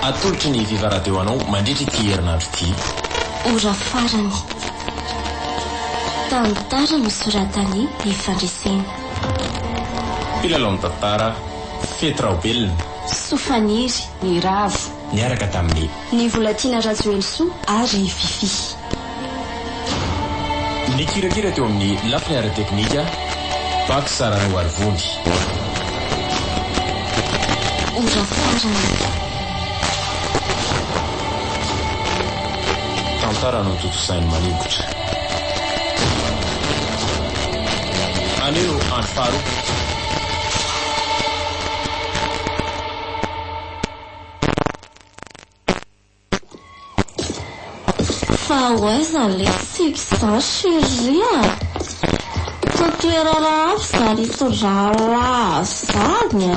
atolotry ny vivaradio anao mandritra ity herinandro ity. Ora farany tantara nosoratany ny fandresena. Mpilalao amin'ny tantara Fetraobelona, Sofaniry, ny Ravo, niaraka tamin'ny ny Volatiana Rajoelsoa ary Fifi. Ny kirakira teo amin'ny lafiny ara-teknika Bak Sarano Arvony. Ora farany tantara no totosainy manimbotra. Anio andro faharoa. fa hoaiza le siksa shiria totoerana avy zany tondrala zany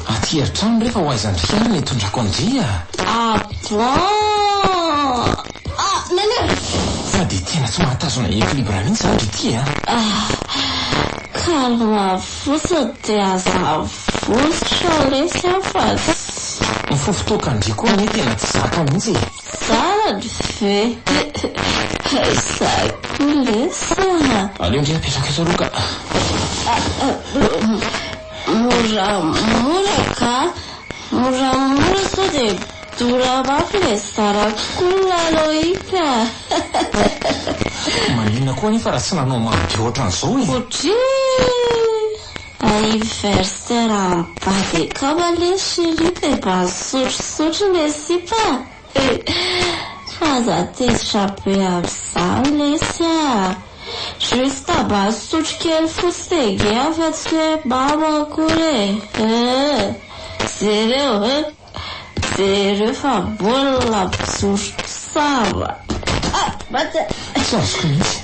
Aty eritrano rehefa ho aizany fiara ny tondrako andria. Bon nene Sady tena tsy mahatazona ekilibra mihitsy andro ity kalma fosa de aza vosotra lesy afa ny fofotoakandria koa ny tena tsy zaka mihitsy. Sarany fe saiko lesa aleo ndray apetraka eto aloha moramora ka moramora sao de dora mafy le sarakola loika maninona koa nefa raha tsy nanao marobe ohatran'izao otri anniversaire ambady kama le chéri de basotrosotro le sipa faza tezitra be am'izany lesy juste basotro kely fotsy de afa-tsy hoe mama akory zereo fa bolina bizotro sava tsy azoko mihitsy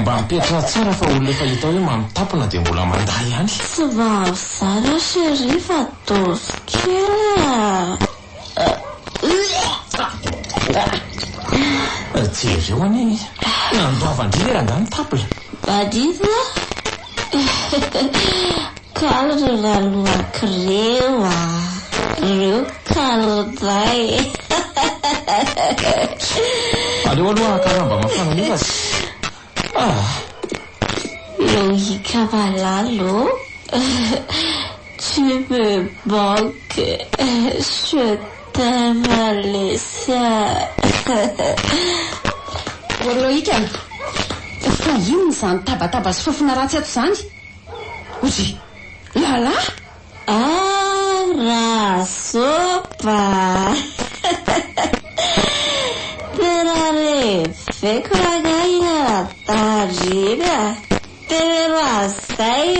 mba mipetra tsara fa olona efa hita hoe mamitampona de mbola mandahy ihany. tsy vavzara chéri fa dozy kely jereo any nandoavandriny raha ngany tapola badisa kalra ralohako reo kalzay aleo aloha karamba mafana nefa Loïka Valalo, tu me manques, je t'aime Alessia. Loïka, fa ino zany tabataba sy fofona ratsy ato zany? Ozy, lala? Rasopa. Tena reveko ragazzi tarina. Tena zay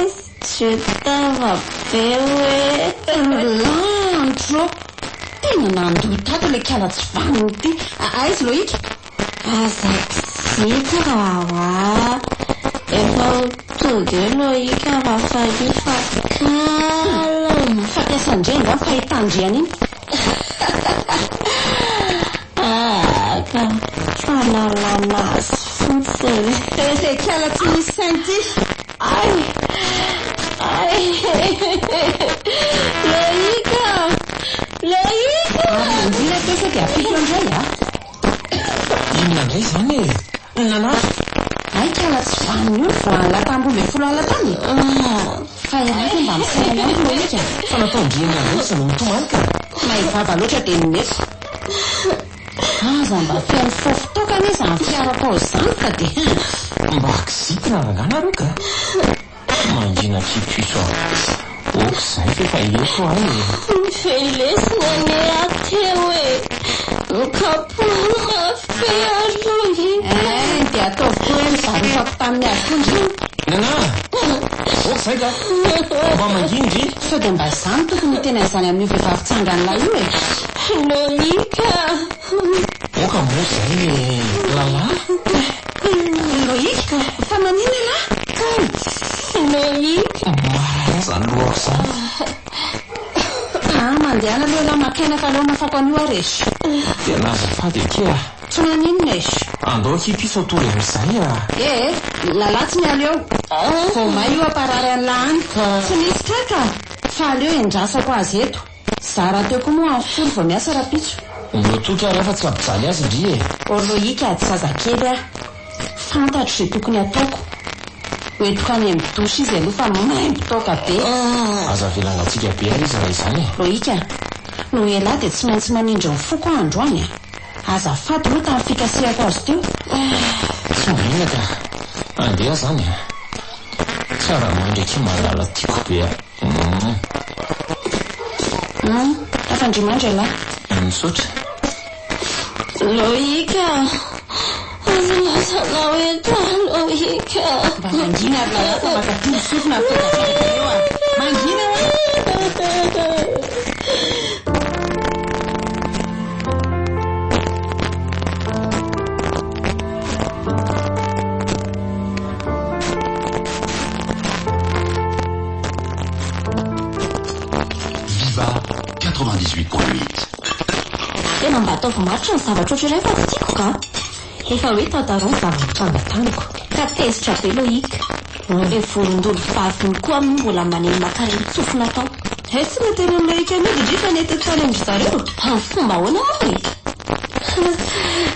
je t'aime be hoe. Landro, tena nandoa tato le kala tsy vaniny ty. Aiza Loïka? Aza pisika raha efa tonga Loïka mafalifa kalma. Fampiasandray nga fahitandriana iny. Ka fanalanazy fotsiny. Le kala tsy misy sainty. Ay Loïka Indrina tesa dia apiko andray inona ndray zany nanafy ay kala tsy vaniny io voalatambola folo alatany. Fa iraky mba misaina azy Loïka. fa nataondriana andray sy no mitomanika. Maivava loatra de mety. Aza mba fiany fofotokana izy amin'ny fiarako zany ka de mba akizitina ranganareo ka mangina pipiso oka zay fefa eko ay felesina ne ateo e nokapona fe Loïka. de ataovy koa hoe mivarotako tamin'ny azy kondry nana oka zay ka mba mangindry sao de mba izany tokony tena izany amin'ny vehivavy tsangan'lay io Loïka oka mo zay lala Loïka fa manina la Loïka marana zany lohako zany mandehana aloha la makaina ka aloha mafako an'io aresy dia nazafady akea tsy maninona izy andao hipiso atory am'izay lalatsy mialo eo vao may io aparary an'la any tsy misy kaka fa aleo endrasako azy eto Zara teo koa moa folo vao miasa rapitso. Mbototra rehefa tsy mampijaly azy indri e. Orloïka ady zazakely aho. Fantatro izay tokony ataoko. Hoentiko any amin'ny dosy izy aloha fa maimbotoka be. Aza velangatsika be ary izy raha izany e. Loïka, no elahy dia tsy maintsy manindry ny foko androany a. Azafady moa tamin'ny fikasihako azy teo. Tsy mihina ka. Andeha zany a. Tsara mandreky malala tiako be a. Afandrimandry lahy. Misaotra. Loïka, azonazanao eto Loïka. Mba mangina ary lahy fa makatiny sofina fotafika eo a. Mangina hoe. Viva 98.8. Tena mba ataovy maritra ny zavatra ohatr' iray fa tsy tiako ka. Efa hoe tadaroa ny zava-mitsangatanako. Ka tezitra be Loïka. E vorondolo vaviny koa amin'ny mbola maneno makareny tsofina tao. Tsy natena ny Loïka mihitsy indri fa nety tany amin'ny zareo. Fomba ahoana moa e.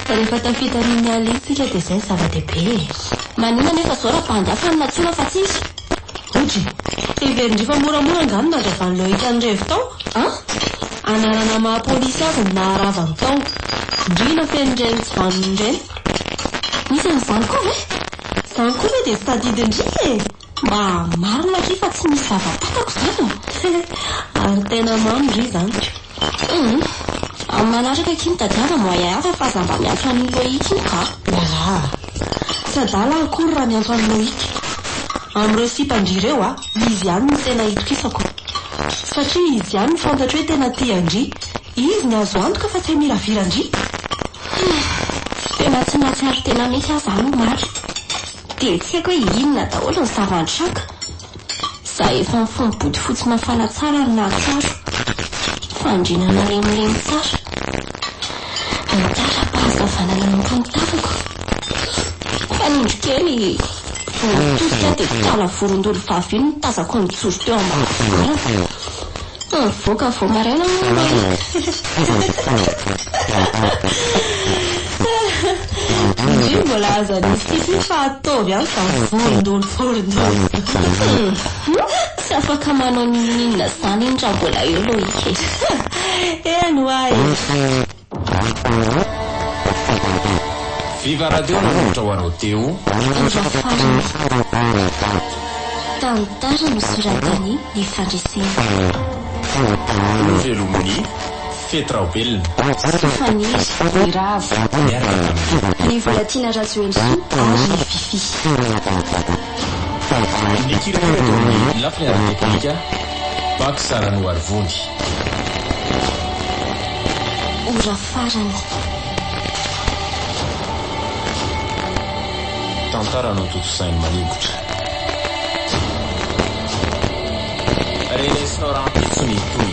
Rehefa tafita ny alitsika dia izay zava-dehibe. Manina nefa zao raha-mpandafa ny natsoina fa tsisy. Otry, everindry fa moramora angano nandravan'ny Loïka ny revo tao. Anarana maha-polisy azy ny naharavany tao. Ndrina fenireny tsy vanony ireny. Misy an'izany koa ve? Izany koa ve dia tsy tadidindrika e. Mba marina ry fa tsy misy zava-patako izany. Ary tena mamy ry izany. Amin'ny manaraka kiny tadiava mo hafa fa aza mba miantso an'ny Loïka iny ka. Tsy adala akory raha miantso an'ny Loïka. Amin'ireo sipandrireo a, izy ihany no tena itokisako. Satria izy ihany fantatra hoe tena tia-ndry. Izy ny azo antoka fa tsy miravirandry. Tena tsy mahatsiaro tena mety aho izany ho mary. Dia tsy haiko hoe inona daholo ny zava-nitraka. Za efa ny fomba body fotsy mafana tsara ny nahatsaro. Fandrinana lemilemy tsara. Mitara-pahazavanana ny mpamotafako. Fanindry kely tosika dia tala vorondolo vavy iny mitazako ny joro teo ambany. Voaka vao maraina moa. Ndry mbola aza nisy tisy fa ataovy ihany fa vorondolo. Tsy afaka manao ninona izany iny raha mbola eo Loïka. Eno ahy. Viva radio nanombotra ho anao teo. Tantara nosoratany ny fandresena. Velomony Fetraobelona. Faniry Iravo. ny Valatina Rajoelso ary ny Fifi. Ny kirakira teo amin'ny lafiny ara-teknika Bak Sarano Arvondy. Ora farany. Tantara no toto-sainy manimbotra. Renesinao raha-pitsony toy.